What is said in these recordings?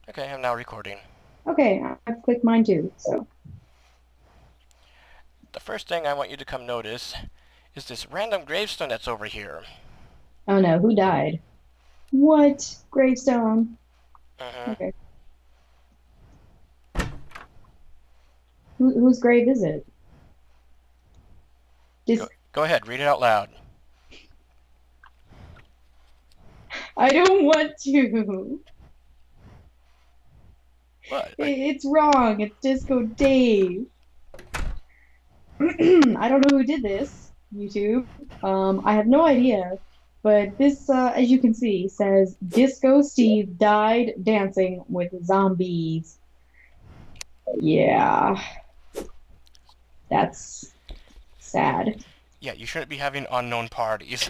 Okay, I'm now recording. Okay, I've clicked mine too, so. The first thing I want you to come notice is this random gravestone that's over here. Oh no, who died? What? Gravestone. Mm-hmm. Okay. Whose grave is it? Go, Just, go ahead, read it out loud. I don't want to. What? It's wrong. It's Disco Dave. I don't know who did this, YouTube. I have no idea. But this, as you can see, says Disco Steve died dancing with zombies. Yeah, that's sad. Yeah, you shouldn't be having unknown parties.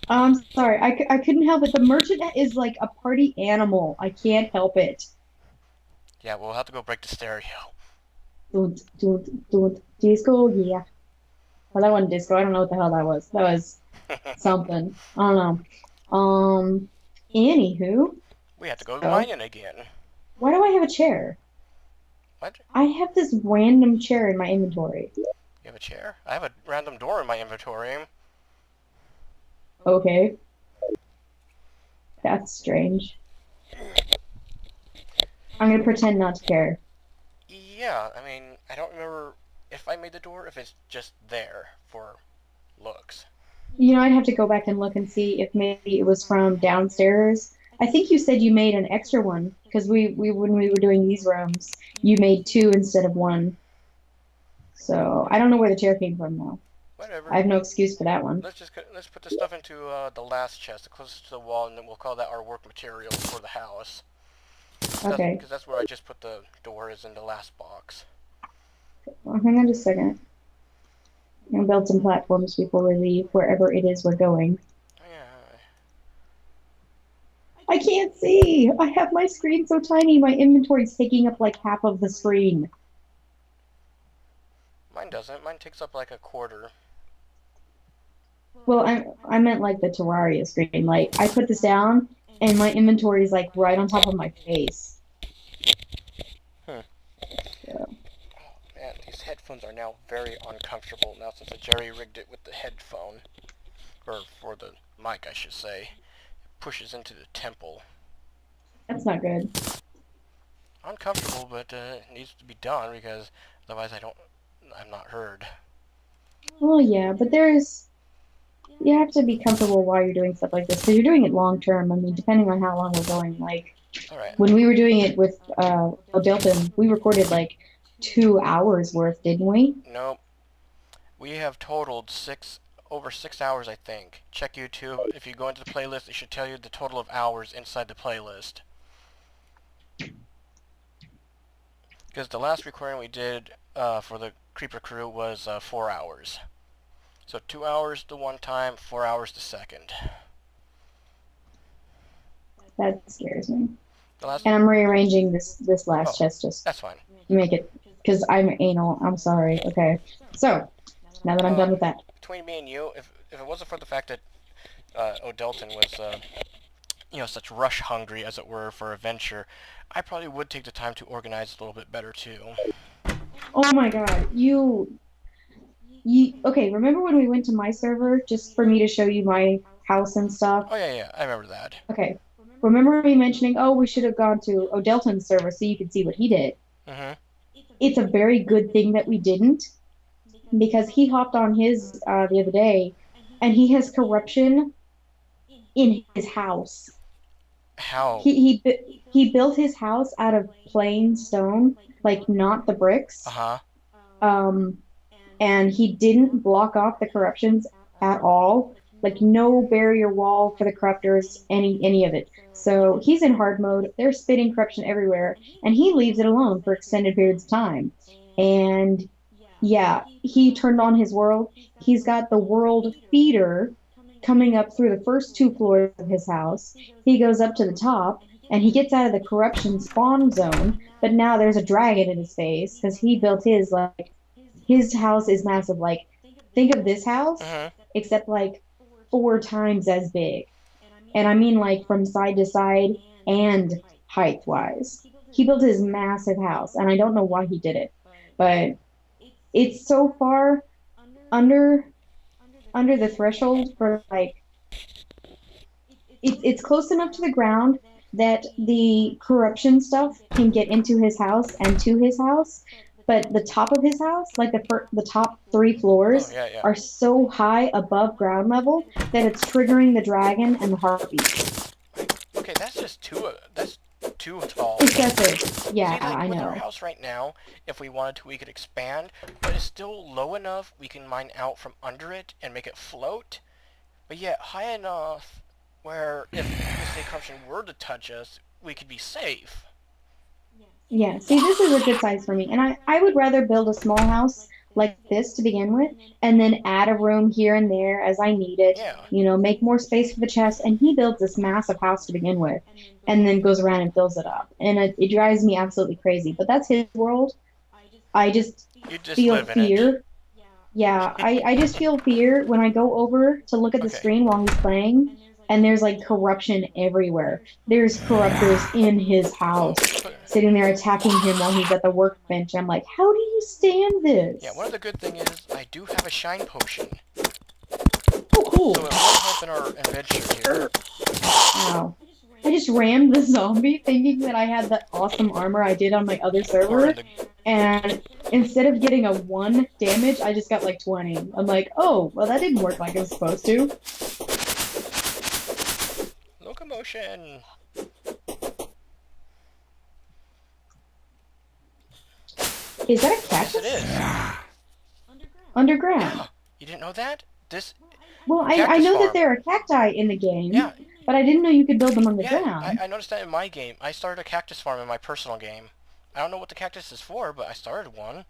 I'm sorry. I couldn't help it. The merchant is like a party animal. I can't help it. Yeah, we'll have to go break the stereo. Disco, yeah. Well, that wasn't disco. I don't know what the hell that was. That was something. I don't know. Anywho, We have to go so mining again. why do I have a chair? What? I have this random chair in my inventory. You have a chair? I have a random door in my inventory. Okay, that's strange. I'm gonna pretend not to care. Yeah, I mean, I don't remember if I made the door, if it's just there for looks. I'd have to go back and look and see if maybe it was from downstairs. I think you said you made an extra one because we when we were doing these rooms, you made two instead of one. So I don't know where the chair came from though. I Whatever. have no excuse for that one. Let's put the stuff into the last chest, the closest to the wall, and then we'll call that our work materials for the house. Okay, Because that's where I just put the door is in the last box. well, hang on just a second. I'm gonna build some platforms before we leave wherever it is we're going. Yeah, I can't see. I have my screen so tiny. My inventory's taking up like half of the screen. mine doesn't. Mine takes up like a quarter. Well, I meant like the Terraria screen. Like I put this down and my inventory is like right on top of my face. Hmm. So, Man, these headphones are now very uncomfortable now since I jerry rigged it with the headphone, or for the mic, I should say. It pushes into the temple. that's not good. Uncomfortable, but it needs to be done because otherwise I'm not heard. Well, yeah, but you have to be comfortable while you're doing stuff like this because you're doing it long term. I mean, depending on how long we're going. Like All right. when we were doing it with Delton, we recorded like 2 hours worth, didn't we? Nope. We have totaled over 6 hours, I think. Check YouTube. If you go into the playlist, it should tell you the total of hours inside the playlist. Because the last recording we did for the Creeper Crew was 4 hours. So 2 hours the one time, 4 hours the second. That scares me. The last. And I'm rearranging this last Oh, chest just that's fine. to make it because I'm anal. I'm sorry. Okay. So now that I'm done with that. Between me and you, if it wasn't for the fact that O'Delton was such rush hungry as it were for adventure, I probably would take the time to organize a little bit better too. Oh my God. You okay, remember when we went to my server just for me to show you my house and stuff? Oh yeah, yeah, I remember that. Okay. Remember me mentioning, oh, we should have gone to O'Delton's server so you could see what he did. Mhm. It's a very good thing that we didn't because he hopped on his the other day and he has corruption in his house. How? He built his house out of plain stone, like not the Uh bricks. huh. Um, and he didn't block off the corruptions at all. Like no barrier wall for the corruptors, any of it. So he's in hard mode. They're spitting corruption everywhere, and he leaves it alone for extended periods of time. And yeah, he turned on his world. He's got the world feeder coming up through the first two floors of his house. He goes up to the top and he gets out of the corruption spawn zone, but now there's a dragon in his face because he built his house is massive. Like, think of this house, Mhm. except like 4 times as big. And I mean, like, from side to side and height-wise. He built his massive house, and I don't know why he did it, but it's so far under under the threshold for like it's close enough to the ground that the corruption stuff can get into his house and to his house, but the top of his house, like the top three Oh, floors, yeah, yeah. are so high above ground level that it's triggering the dragon and the heartbeats. Okay, that's too tall. Excessive. Yeah, See, like, I with our know. house right now, if we wanted to, we could expand, but it's still low enough we can mine out from under it and make it float, but yet high enough where if, say, corruption were to touch us, we could be safe. Yeah, see, this is a good size for me. And I would rather build a small house like this to begin with, and then add a room here and there as I need it, Yeah. make more space for the chest. And he builds this massive house to begin with, and then goes around and fills it up. And it drives me absolutely crazy. But that's his world. I just You just feel live in it. fear. Yeah, I just feel fear when I go over to look at the Okay. screen while he's playing, and there's like corruption everywhere. There's corruptors in his Oh, house, sitting there attacking him while he's at the workbench. I'm like, how do you stand yeah, one this? of the good things is I do have a shine potion, Oh, so it will cool. help in our adventure here. Wow. I just rammed the zombie thinking that I had the awesome armor I did on my other Or in server, the and instead of getting a 1 damage, I just got like 20. I'm like, oh, well, that didn't work like it was supposed to. locomotion. Is that a Yes, it cactus? is. Underground. You didn't know that? This Well, I cactus know that farm. there are cacti in the game, Yeah, but I didn't know you could build them yeah. underground. I noticed that in my game. I started a cactus farm in my personal game. I don't know what the cactus is for, but I started one.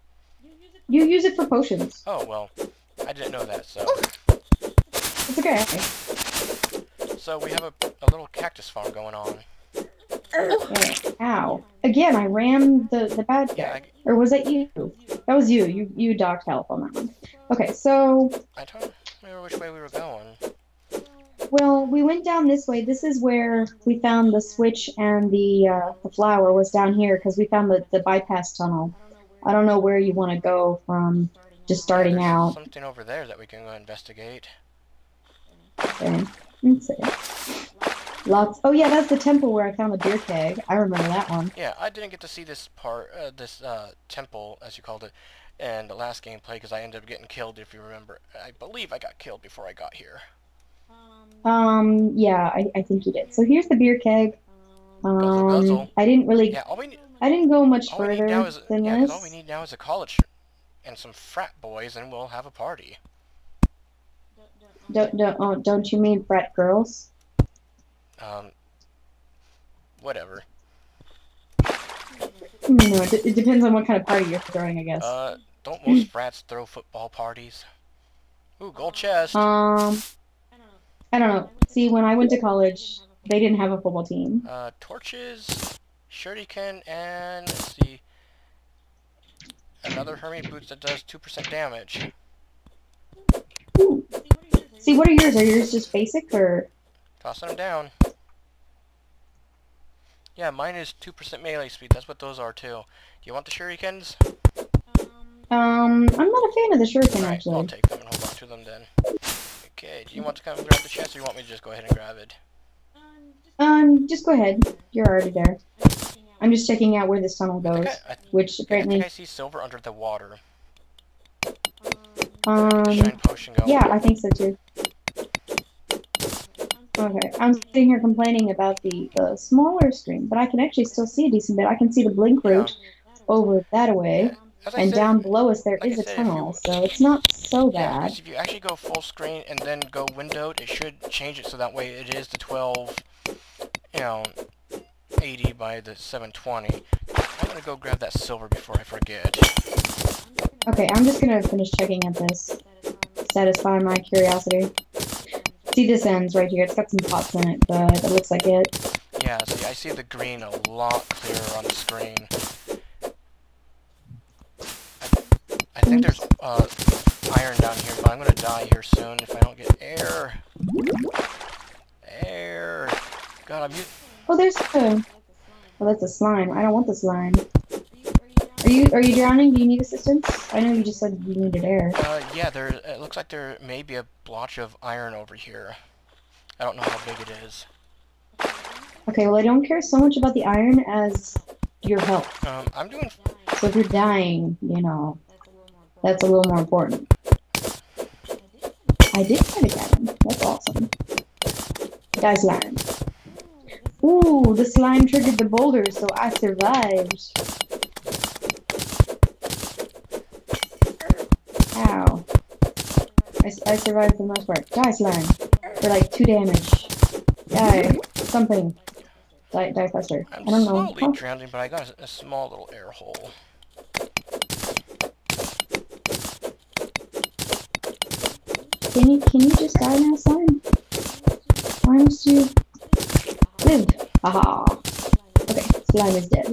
You use it for potions. Oh well, I didn't know that. It's okay. So we have a little cactus farm going on. Yeah. Ow. Again, I rammed the bad Yeah, guy. Or was that you? That was you. You docked health on that one. Okay, so, I don't remember which way we were going. well, we went down this way. This is where we found the switch, and the flower was down here because we found the bypass tunnel. I don't know where you want to go from just Yeah, starting there's out. something over there that we can go investigate. Okay. Let's see. Lots. Oh yeah, that's the temple where I found the beer keg. I remember that one. Yeah, I didn't get to see this part, this temple, as you called it, in the last gameplay because I ended up getting killed. If you remember, I believe I got killed before I got here. Yeah, I think you did. So here's the beer keg. Guzzle, guzzle. Yeah, I didn't go much all we need now further is than yeah, because all we this. need now is a college and some frat boys, and we'll have a party. Don't you mean frat girls? Um, whatever. No, it depends on what kind of party you're throwing, I guess. Don't most frats throw football parties? Ooh, gold chest. Um, I don't know. See, when I went to college, they didn't have a football team. Torches, shuriken, and let's see, another Hermit boots that does 2% damage. Ooh. See, what are yours? Are yours just basic or? Tossing them down. Yeah, mine is 2% melee speed. That's what those are too. Do you want the shurikens? I'm not a fan of the shuriken Alright, I'll actually. take them and hold on to them then. Okay, do you want to come and grab the chest, or you want me to just go ahead and grab it? Just go ahead. You're already there. I'm just checking out where this tunnel I think goes, I, I, which okay, I think I apparently, see silver under the water. Did I get the shine potion going? yeah, I think so too. Okay, I'm sitting here complaining about the smaller screen, but I can actually still see a decent bit. I can see the blink Yeah. route over that Yeah. away, As I and said, down below us there like I is a said, if tunnel, you so it's not so yeah, bad. because if you actually go full screen and then go windowed, it should change it so that way it is the 12, 80 by the 720. I'm gonna go grab that silver before I forget. Okay, I'm just gonna finish checking at this, satisfy my curiosity. See, this ends right here. It's got some pots in it, but it looks like it. Yeah, see, I see the green a lot clearer on the screen. I think there's iron down here, but I'm gonna die here soon if I don't get air. Air. God, I'm using. Oh, there's Oh, that's a slime. I don't want the slime. Are you drowning? Do you need assistance? I know you just said you needed air. Yeah, it looks like there may be a blotch of iron over here. I don't know how big it is. Okay, well, I don't care so much about the iron as your health. I'm doing... So if you're dying, that's a little more important. I did find a cabin. That's awesome. Guys, slime. Ooh, the slime triggered the boulder, so I survived. Ow. I survived for the most part. Die, slime. For like 2 damage. Die. Something. Die faster. I'm I don't know. slowly drowning, but I got a small little air hole. Can you just die now, slime? Why must you live? Aha. Okay, slime is dead.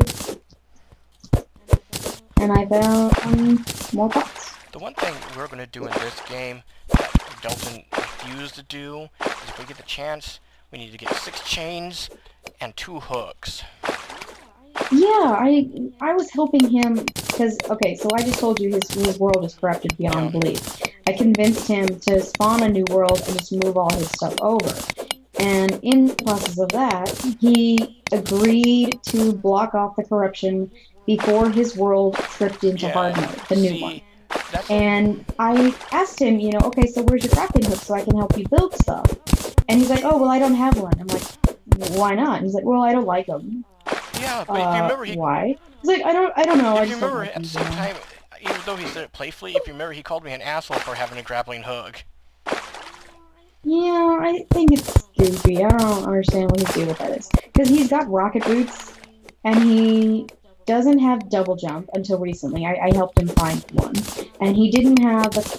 And I found more pots. The one thing we're going to do in this game that Dalton refused to do is if we get the chance, we need to get 6 chains and 2 hooks. Yeah, I was helping him because okay, so I just told you his world is corrupted beyond belief. I convinced him to spawn a new world and just move all his stuff over. And in the process of that, he agreed to block off the corruption before his world tripped into hard mode, the new one. And I asked him, okay, so where's your crafting hook so I can help you build stuff? And he's like, oh, well, I don't have one. I'm like, why not? And he's like, well, I don't like them. Yeah, but if you remember, why? He's like, I don't know. If you remember, at the same time, even though he said it playfully, if you remember, he called me an asshole for having a grappling hook. Yeah, I think it's goofy. I don't understand what his deal with that is. Because he's got rocket boots, and he doesn't have double jump until recently. I helped him find one. And he didn't have the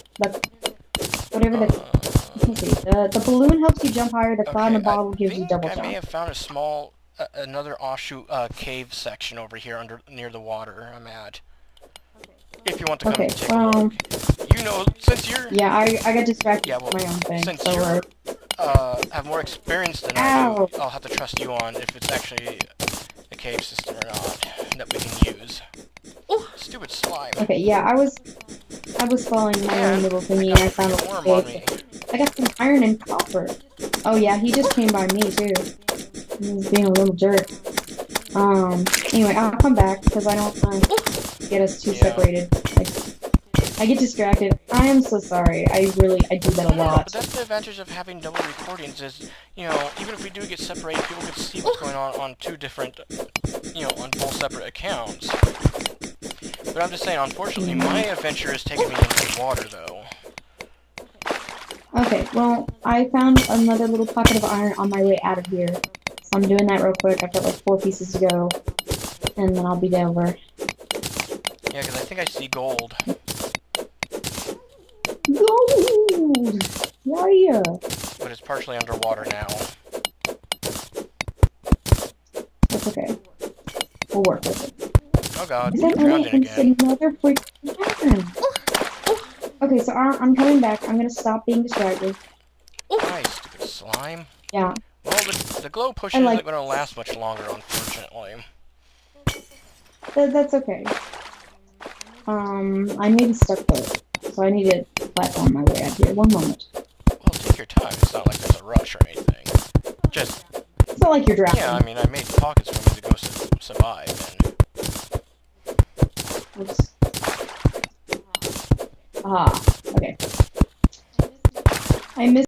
balloon helps you jump higher, the cloud in the bottle gives you double jump. I may have found a small, another offshoot cave section over here near the water I'm at. If you want to come and take a look. Since you're... Yeah, I got distracted with my own thing. Since so you have more experience than I do, I'll have to trust you on if it's actually a cave system or not that we can use. Stupid slime. Okay, yeah, I was following my own little thingy and I found a worm on me. I got some iron and copper. Oh yeah, he just came by me too. He's being a little jerk. Anyway, I'll come back because I don't want to get us too separated. Like, I get distracted. I am so sorry. I do that a lot. But that's the advantage of having double recordings is, even if we do get separated, people can see what's going on 2 different, on both separate accounts. But I'm just saying, unfortunately, my adventure is taking me into the water, though. Okay, well, I found another little pocket of iron on my way out of here. So I'm doing that real quick. I've got like 4 pieces to go. And then I'll be over. Yeah, because I think I see gold. Gold! Yeah. But it's partially underwater now. That's okay. We'll work with it. Oh god, Is that drowning again. Another freaking pattern? Okay, so I'm coming back. I'm gonna stop being distracted. Nice, stupid slime. Yeah. Well, the glow pushing isn't going to last much longer, unfortunately. That's okay. I may be stuck though, so I need to platform my way out here. One moment. Well, take your time. It's not like there's a rush or anything. Just... It's not like you're drowning. Yeah, I mean, I made pockets for me to go survive, and... Oops. Ah, okay. I missed